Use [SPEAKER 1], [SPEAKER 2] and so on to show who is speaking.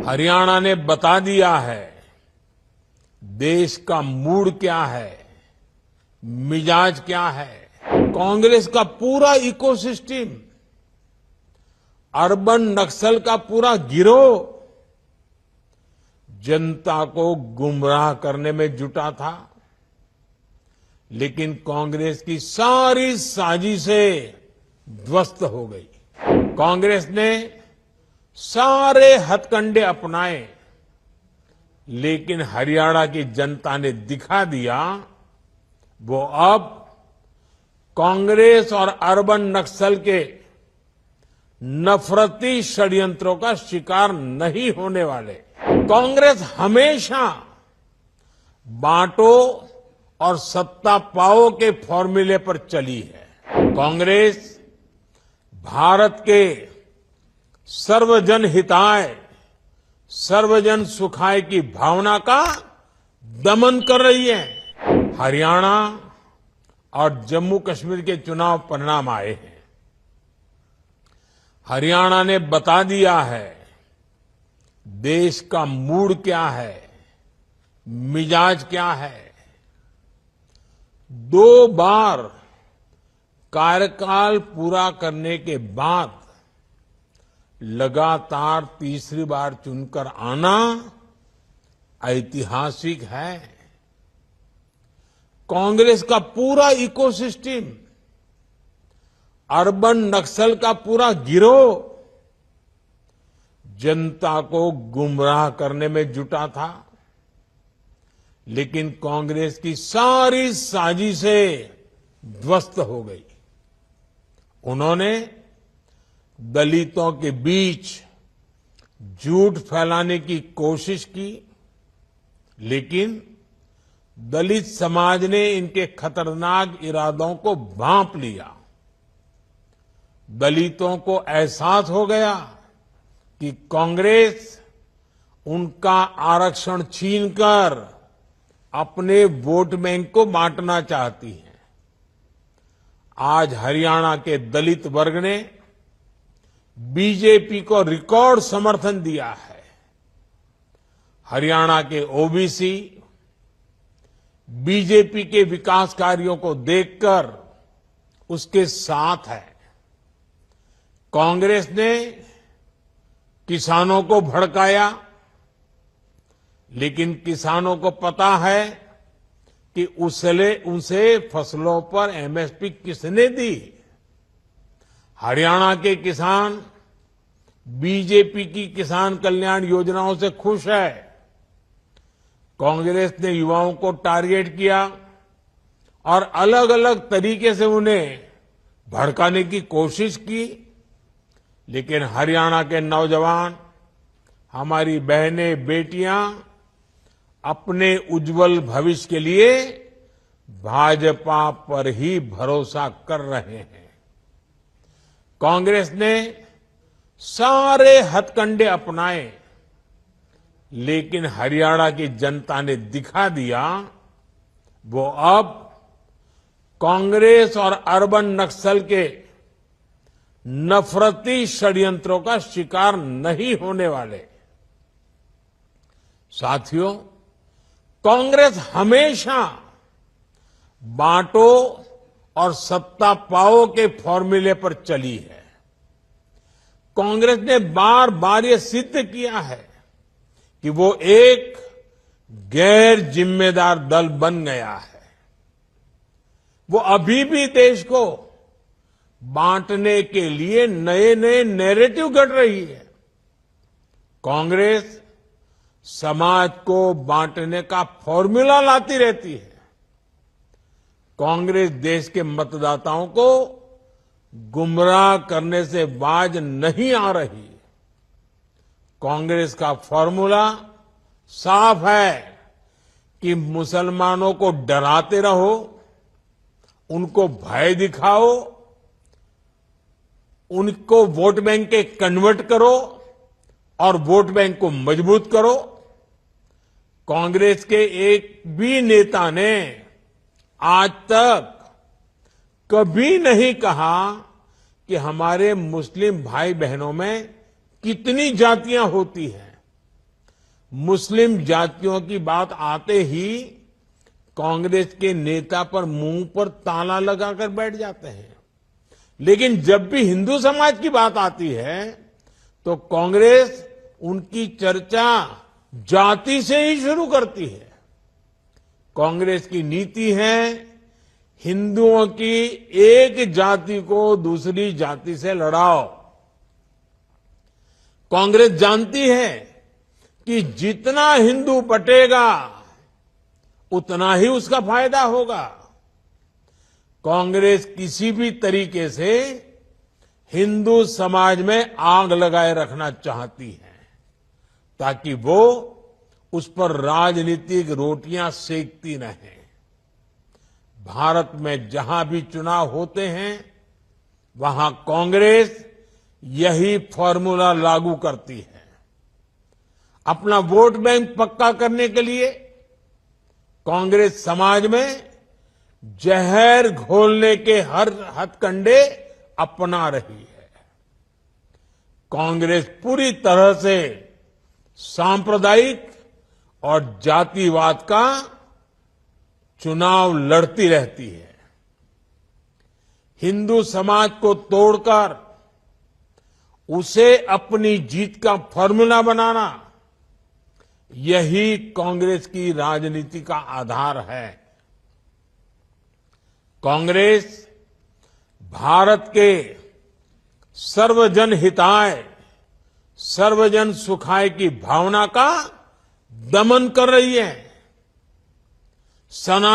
[SPEAKER 1] हरियाणा ने बता दिया है देश का मूड क्या है, मिजाज क्या है। कांग्रेस का पूरा इकोसिस्टम, अर्बन नक्सल का पूरा गिरोह जनता को गुमराह करने में जुटा था, लेकिन कांग्रेस की सारी साजिशें ध्वस्त हो गई। कांग्रेस ने सारे हथकंडे अपनाए, लेकिन हरियाणा की जनता ने दिखा दिया वो अब कांग्रेस और अर्बन नक्सल के नफरती षड्यंत्रों का शिकार नहीं होने वाले। कांग्रेस हमेशा बांटो और सत्ता पाओ के फॉर्मूले पर चली है। कांग्रेस भारत के सर्वजन हिताय, सर्वजन सुखाय की भावना का दमन कर रही है। हरियाणा और जम्मू कश्मीर के चुनाव परिणाम आए हैं। हरियाणा ने बता दिया है देश का मूड क्या है, मिजाज क्या है। 2 बार कार्यकाल पूरा करने के बाद लगातार तीसरी बार चुनकर आना ऐतिहासिक है। कांग्रेस का पूरा इकोसिस्टम, अर्बन नक्सल का पूरा गिरोह जनता को गुमराह करने में जुटा था, लेकिन कांग्रेस की सारी साजिशें ध्वस्त हो गई। उन्होंने दलितों के बीच झूठ फैलाने की कोशिश की, लेकिन दलित समाज ने इनके खतरनाक इरादों को भांप लिया। दलितों को एहसास हो गया कि कांग्रेस उनका आरक्षण छीनकर अपने वोट बैंक को बांटना चाहती है। आज हरियाणा के दलित वर्ग ने बीजेपी को रिकॉर्ड समर्थन दिया है। हरियाणा के ओबीसी बीजेपी के विकास कार्यों को देखकर उसके साथ है। कांग्रेस ने किसानों को भड़काया, लेकिन किसानों को पता है कि उसे फसलों पर एमएसपी किसने दी। हरियाणा के किसान बीजेपी की किसान कल्याण योजनाओं से खुश है। कांग्रेस ने युवाओं को टारगेट किया और अलग अलग तरीके से उन्हें भड़काने की कोशिश की, लेकिन हरियाणा के नौजवान, हमारी बहनें, बेटियां अपने उज्जवल भविष्य के लिए भाजपा पर ही भरोसा कर रहे हैं। कांग्रेस ने सारे हथकंडे अपनाए, लेकिन हरियाणा की जनता ने दिखा दिया वो अब कांग्रेस और अर्बन नक्सल के नफरती षड्यंत्रों का शिकार नहीं होने वाले। साथियों, कांग्रेस हमेशा बांटो और सत्ता पाओ के फॉर्मूले पर चली है। कांग्रेस ने बार बार ये सिद्ध किया है कि वो एक गैर जिम्मेदार दल बन गया है। वो अभी भी देश को बांटने के लिए नए नए नैरेटिव गढ़ रही है। कांग्रेस समाज को बांटने का फॉर्मूला लाती रहती है। कांग्रेस देश के मतदाताओं को गुमराह करने से बाज नहीं आ रही। कांग्रेस का फॉर्मूला साफ है कि मुसलमानों को डराते रहो, उनको भय दिखाओ, उनको वोट बैंक के कन्वर्ट करो और वोट बैंक को मजबूत करो। कांग्रेस के एक भी नेता ने आज तक कभी नहीं कहा कि हमारे मुस्लिम भाई बहनों में कितनी जातियां होती हैं। मुस्लिम जातियों की बात आते ही कांग्रेस के नेता पर मुंह पर ताला लगाकर बैठ जाते हैं। लेकिन जब भी हिंदू समाज की बात आती है तो कांग्रेस उनकी चर्चा जाति से ही शुरू करती है। कांग्रेस की नीति है हिंदुओं की एक जाति को दूसरी जाति से लड़ाओ। कांग्रेस जानती है कि जितना हिंदू बटेगा उतना ही उसका फायदा होगा। कांग्रेस किसी भी तरीके से हिंदू समाज में आग लगाए रखना चाहती है ताकि वो उस पर राजनीतिक रोटियां सेकती रहें। भारत में जहां भी चुनाव होते हैं वहां कांग्रेस यही फॉर्मूला लागू करती है। अपना वोट बैंक पक्का करने के लिए कांग्रेस समाज में जहर घोलने के हर हथकंडे अपना रही है। कांग्रेस पूरी तरह से सांप्रदायिक और जातिवाद का चुनाव लड़ती रहती है। हिंदू समाज को तोड़कर उसे अपनी जीत का फॉर्मूला बनाना, यही कांग्रेस की राजनीति का आधार है। कांग्रेस भारत के सर्वजन हिताय, सर्वजन सुखाय की भावना का दमन कर रही है। सनातन